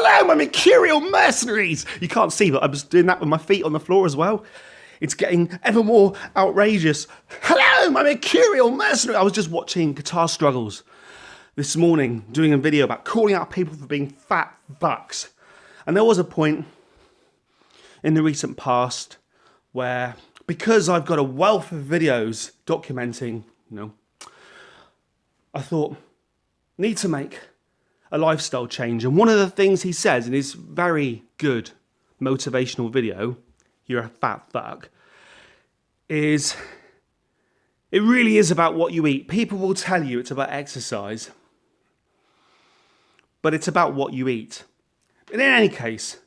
Hello, my Mercurial mercenaries! You can't see, but I was doing that with my feet on the floor as well. It's getting ever more outrageous. Hello, my Mercurial mercenary! I was just watching Guitar Struggles this morning, doing a video about calling out people for being fat fucks. And there was a point in the recent past where, because I've got a wealth of videos documenting, I thought, need to make a lifestyle change. And one of the things he says in his very good motivational video, "You're a fat fuck," is it really is about what you eat. People will tell you it's about exercise, but it's about what you eat. And in any case,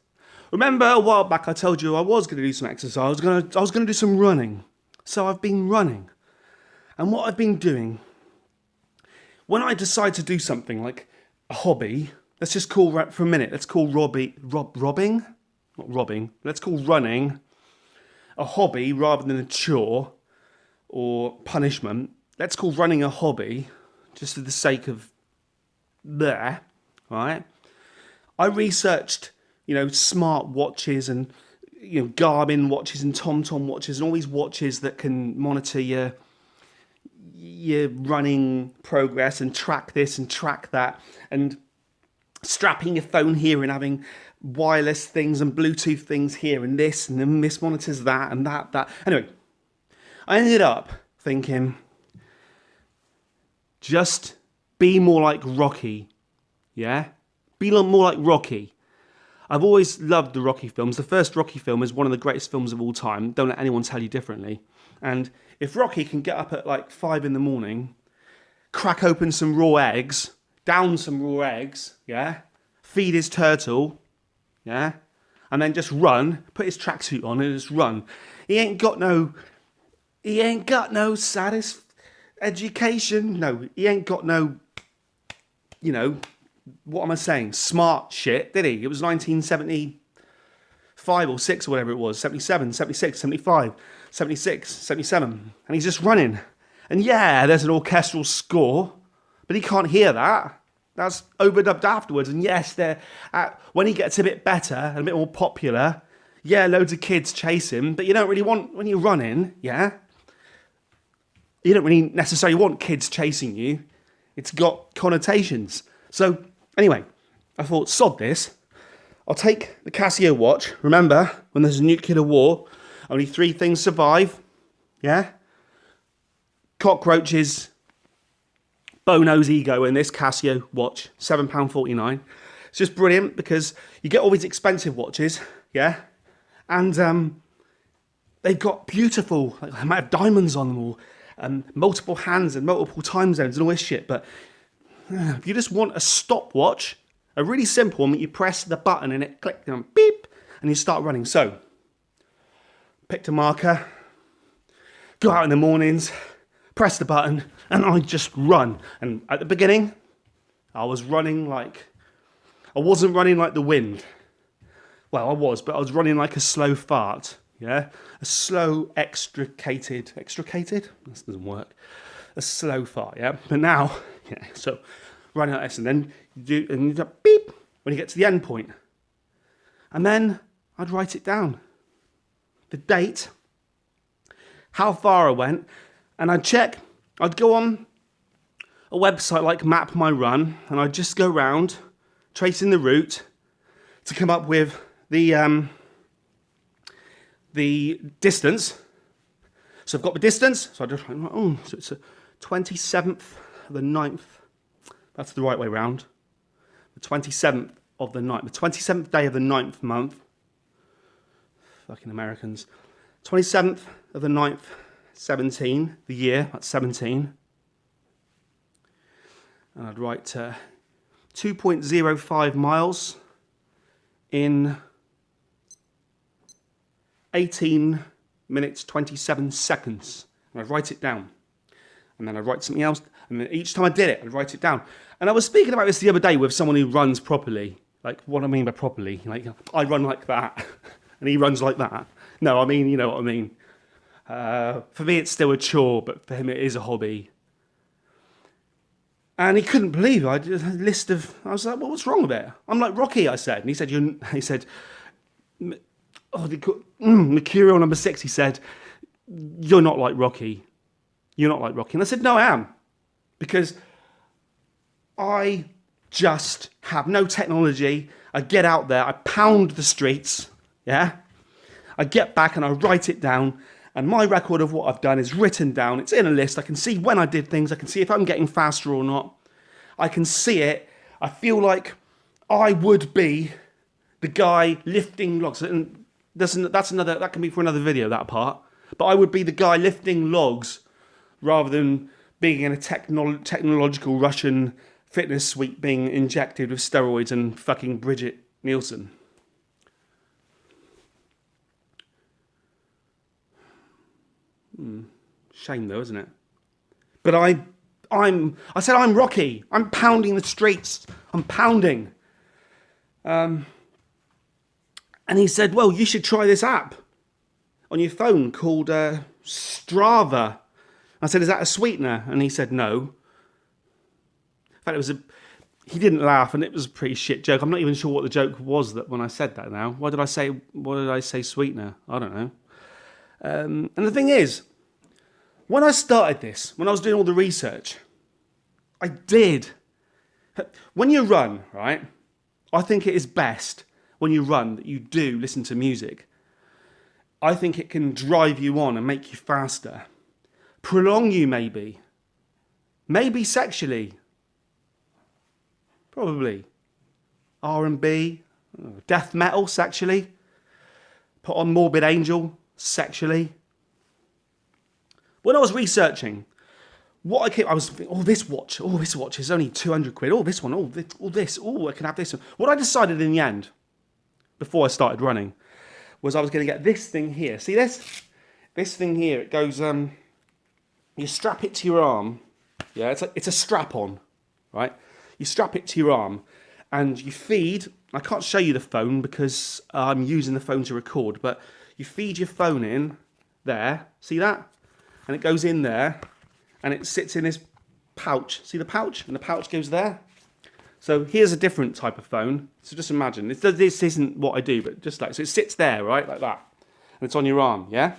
remember a while back I told you I was going to do some exercise. I was going to do some running. So I've been running. And what I've been doing, when I decide to do something like a hobby, let's just call, for a minute, let's call robbing? Not robbing. Let's call running a hobby rather than a chore or punishment. Let's call running a hobby, just for the sake of there, right? I researched, smart watches and, Garmin watches and TomTom watches and all these watches that can monitor your running progress and track this and track that, and strapping your phone here and having wireless things and Bluetooth things here and then this monitors that and that. Anyway, I ended up thinking, just be more like Rocky, yeah? Be more like Rocky. I've always loved the Rocky films. The first Rocky film is one of the greatest films of all time. Don't let anyone tell you differently. And if Rocky can get up at like 5 a.m, crack open some raw eggs, down some raw eggs, yeah, feed his turtle, yeah, and then just run, put his tracksuit on and just run. He ain't got no education. No, he ain't got no, what am I saying? Smart shit, did he? It was 1975 or 6 or whatever it was, 77, 76, 75, 76, 77. And he's just running. And yeah, there's an orchestral score, but he can't hear that. That's overdubbed afterwards. And yes, when he gets a bit better and a bit more popular, yeah, loads of kids chase him, but you don't really want, when you're running, yeah, you don't really necessarily want kids chasing you. It's got connotations. So anyway, I thought, sod this. I'll take the Casio watch. Remember, when there's a nuclear war, only 3 things survive, yeah? Cockroaches, Bono's ego, and this Casio watch, £7.49. It's just brilliant because you get all these expensive watches, yeah? And they've got beautiful, they might have diamonds on them all, multiple hands and multiple time zones and all this shit. But if you just want a stopwatch, a really simple one, you press the button and it clicks and beep, and you start running. So, picked a marker, go out in the mornings, press the button, and I just run. And at the beginning, I wasn't running like the wind. Well, I was, but I was running like a slow fart, yeah? A slow extricated? This doesn't work. A slow fart, yeah? But now, yeah, so running like this, and then you do beep when you get to the end point. And then I'd write it down. The date, how far I went, and I'd go on a website like Map My Run, and I'd just go around tracing the route to come up with the distance. So I've got the distance, so I just write, so it's a 27th of the 9th. That's the right way round. The 27th of the 9th. The 27th day of the 9th month. Fucking Americans. 27th of the 9th, 17. The year, that's 17. And I'd write 2.05 miles in 18 minutes, 27 seconds. And I'd write it down. And then I'd write something else. And then each time I did it, I'd write it down. And I was speaking about this the other day with someone who runs properly. Like, what I mean by properly. Like, I run like that. And he runs like that. No, I mean, you know what I mean. For me, it's still a chore, but for him, it is a hobby. And he couldn't believe it. I did a list of, I was like, well, what's wrong with it? I'm like, Rocky, I said. And he said, Mercurial number 6, he said, you're not like Rocky. You're not like Rocky. And I said, no, I am. Because I just have no technology. I get out there, I pound the streets, yeah? I get back and I write it down, and my record of what I've done is written down. It's in a list. I can see when I did things. I can see if I'm getting faster or not. I can see it. I feel like I would be the guy lifting logs. And that can be for another video, that part. But I would be the guy lifting logs rather than being in a technological Russian fitness suite being injected with steroids and fucking Bridget Nielsen. Shame though, isn't it? But I said I'm Rocky. I'm pounding the streets. I'm pounding. And he said, well, you should try this app on your phone called Strava. I said, is that a sweetener? And he said, no. In fact, he didn't laugh, and it was a pretty shit joke. I'm not even sure what the joke was that when I said that now. What did I say sweetener? I don't know. And the thing is, when I started this, when I was doing all the research, I did. When you run, right, I think it is best when you run that you do listen to music. I think it can drive you on and make you faster. Prolong you maybe. Maybe sexually. Probably. R&B, death metal sexually. Put on Morbid Angel sexually. When I was researching, I was thinking, this watch is only 200 quid. Oh, this one, I can have this one. What I decided in the end, before I started running, was I was going to get this thing here. See this? This thing here, it goes, you strap it to your arm. Yeah, it's a strap-on, right? You strap it to your arm, and you feed. I can't show you the phone because I'm using the phone to record, but you feed your phone in there. See that? And it goes in there, and it sits in this pouch. See the pouch? And the pouch goes there. So here's a different type of phone. So just imagine, this isn't what I do, but just like, so it sits there, right? Like that. And it's on your arm, yeah?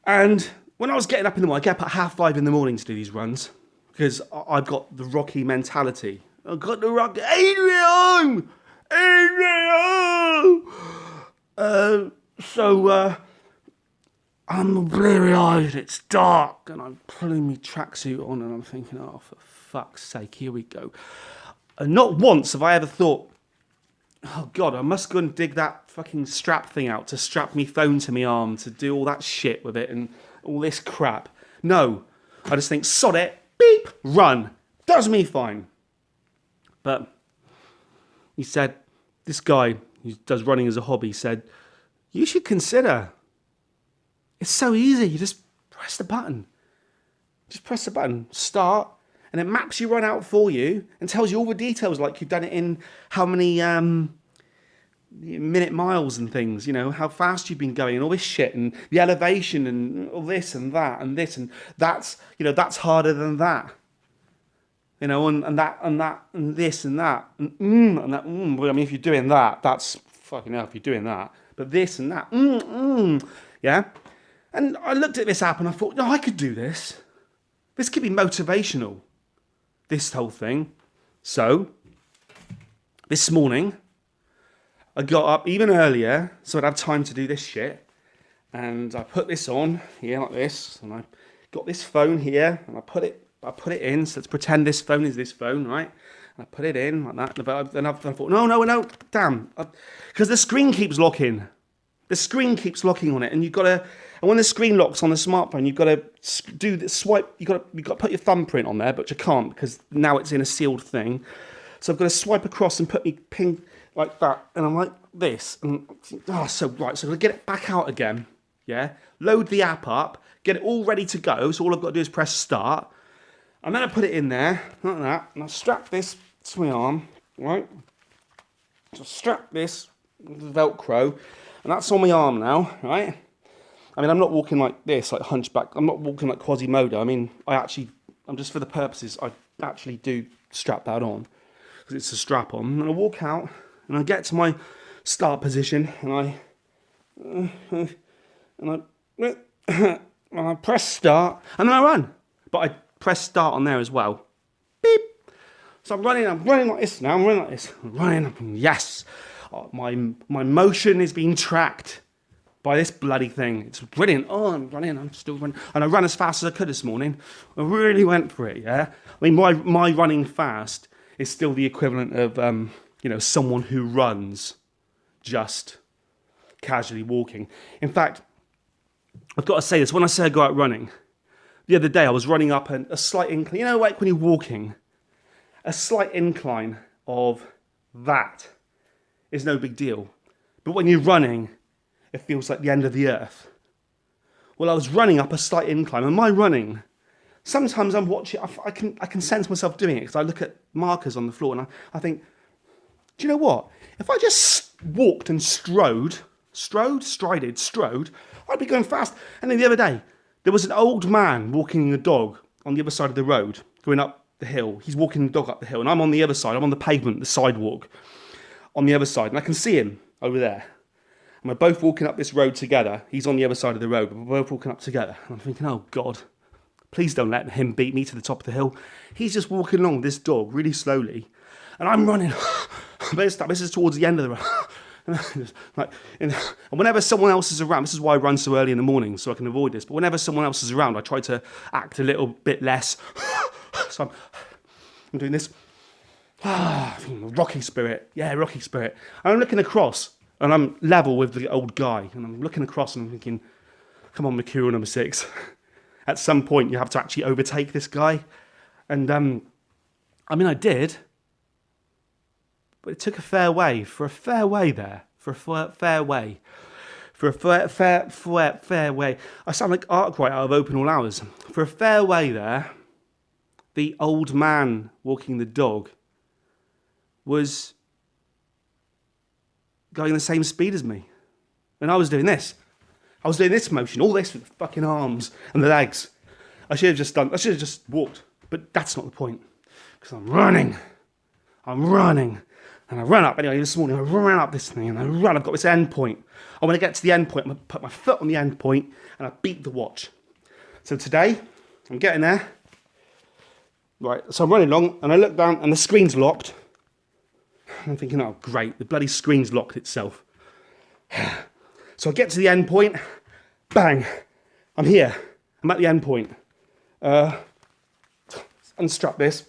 And when I was getting up in the morning, I get up at 5:30 in the morning to do these runs, because I've got the Rocky mentality. I've got the Rocky, Adrian! I'm bleary-eyed, it's dark, and I'm pulling my tracksuit on, and I'm thinking, oh, for fuck's sake, here we go. And not once have I ever thought, oh God, I must go and dig that fucking strap thing out to strap me phone to my arm, to do all that shit with it, and all this crap. No, I just think, sod it, beep, run. Does me fine. But he said, this guy who does running as a hobby said, you should consider. It's so easy. You just press the button. Just press the button, start, and it maps your run out for you and tells you all the details, like you've done it in how many minute miles and things, you know, how fast you've been going and all this shit and the elevation and all this and that and this and that's, you know, that's harder than that. You know, and that and that and this and that and that. Well, I mean, if you're doing that, that's fucking hell if you're doing that. But this and that, yeah. And I looked at this app and I thought, no, I could do this. This could be motivational, this whole thing. So, this morning, I got up even earlier so I'd have time to do this shit. And I put this on here like this, and I got this phone here, and I put it in. So let's pretend this phone is this phone, right? And I put it in like that. And I thought, no, damn, because the screen keeps locking. The screen keeps locking on it, and you've got to. And when the screen locks on the smartphone, you've got to do the swipe. You've got to put your thumbprint on there, but you can't because now it's in a sealed thing. So I've got to swipe across and put my ping like that, and I'm like this, and so I'm gonna get it back out again. Yeah, load the app up, get it all ready to go. So all I've got to do is press start, and then I put it in there like that, and I strap this to my arm, right? So strap this with Velcro, and that's on my arm now, right? I mean, I'm not walking like this, like hunchback. I'm not walking like Quasimodo. I mean, I actually I'm just for the purposes, I actually do strap that on because it's a strap on. And I walk out and I get to my start position and I press start and then I run. But I press start on there as well. Beep. So I'm running like this now. I'm running like this. I'm running. Yes. Oh, my motion is being tracked by this bloody thing. It's brilliant. Oh, I'm running. I'm still running. And I ran as fast as I could this morning. I really went for it, yeah? I mean, my running fast is still the equivalent of, someone who runs just casually walking. In fact, I've got to say this. When I say I go out running, the other day I was running up a slight incline. You know, like when you're walking, a slight incline of that is no big deal. But when you're running, it feels like the end of the earth. Well, I was running up a slight incline, and my running, sometimes I'm watching, I can sense myself doing it because I look at markers on the floor and I think, do you know what? If I just walked and strode, I'd be going fast. And then the other day, there was an old man walking a dog on the other side of the road, going up the hill. He's walking the dog up the hill, and I'm on the other side. I'm on the pavement, the sidewalk, on the other side, and I can see him over there. And we're both walking up this road together. He's on the other side of the road, but we're both walking up together. And I'm thinking, oh, God, please don't let him beat me to the top of the hill. He's just walking along with this dog really slowly, and I'm running. This is towards the end of the road. And whenever someone else is around, this is why I run so early in the morning, so I can avoid this. But whenever someone else is around, I try to act a little bit less. So I'm doing this. Rocky spirit. Yeah, Rocky spirit. And I'm looking across, and I'm level with the old guy. And I'm looking across, and I'm thinking, come on, Mercurial number 6. At some point, you have to actually overtake this guy. And, I did. But it took a fair way. For a fair way there. For a fair way. For a fair way. I sound like Arkwright out of Open All Hours. For a fair way there, the old man walking the dog was going the same speed as me. And I was doing this. I was doing this motion, all this with the fucking arms and the legs. I should have just walked. But that's not the point. Because I'm running. And I ran up, anyway, this morning, I ran up this thing, and I've got this end point. And when I get to the end point, I'm going to put my foot on the end point, and I beat the watch. So today, I'm getting there. Right, so I'm running along, and I look down, and the screen's locked. I'm thinking, oh, great, the bloody screen's locked itself. So I get to the end point, bang, I'm here. I'm at the end point. Unstrap this.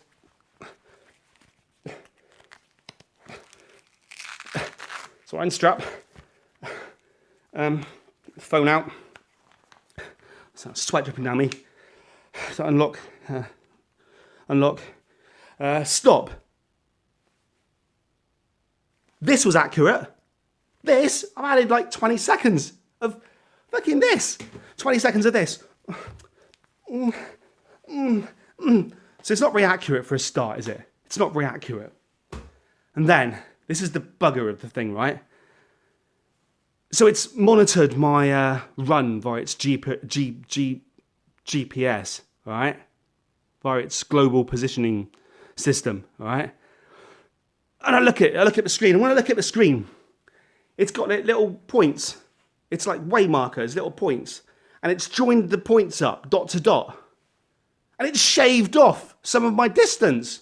So I unstrap, phone out, so sweat dripping down me, so unlock, stop. This was accurate. This, I've added like 20 seconds of fucking this. 20 seconds of this. So it's not very accurate for a start, is it? It's not very accurate. And then, this is the bugger of the thing, right? So it's monitored my run via its GPS, right? Via its global positioning system, right? And I look at the screen, and when I look at the screen, it's got little points. It's like way markers, little points. And it's joined the points up, dot to dot. And it's shaved off some of my distance.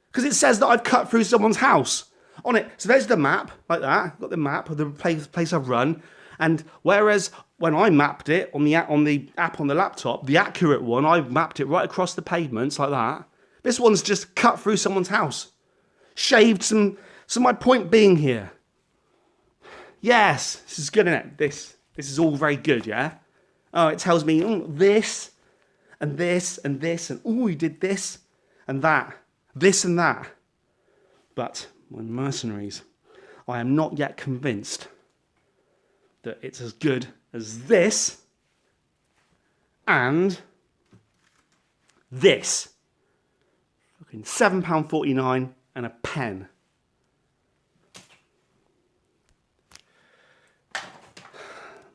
Because it says that I've cut through someone's house on it. So there's the map, like that. I've got the map of the place I've run. And whereas when I mapped it on the app on the laptop, the accurate one, I mapped it right across the pavements like that. This one's just cut through someone's house. Shaved some. So my point being here. Yes, this is good, isn't it? This is all very good, yeah? Oh, it tells me this, and this, and this, and oh, he did this, and that. This and that. But when mercenaries, I am not yet convinced that it's as good as this and this. Fucking £7.49 and a pen.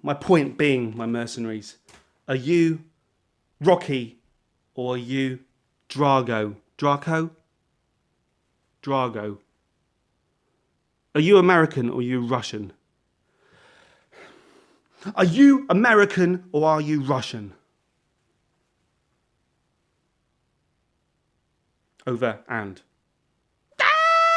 My point being, my mercenaries, are you Rocky or are you Drago. Draco? Drago. Are you American or are you Russian? Are you American or are you Russian? Over and.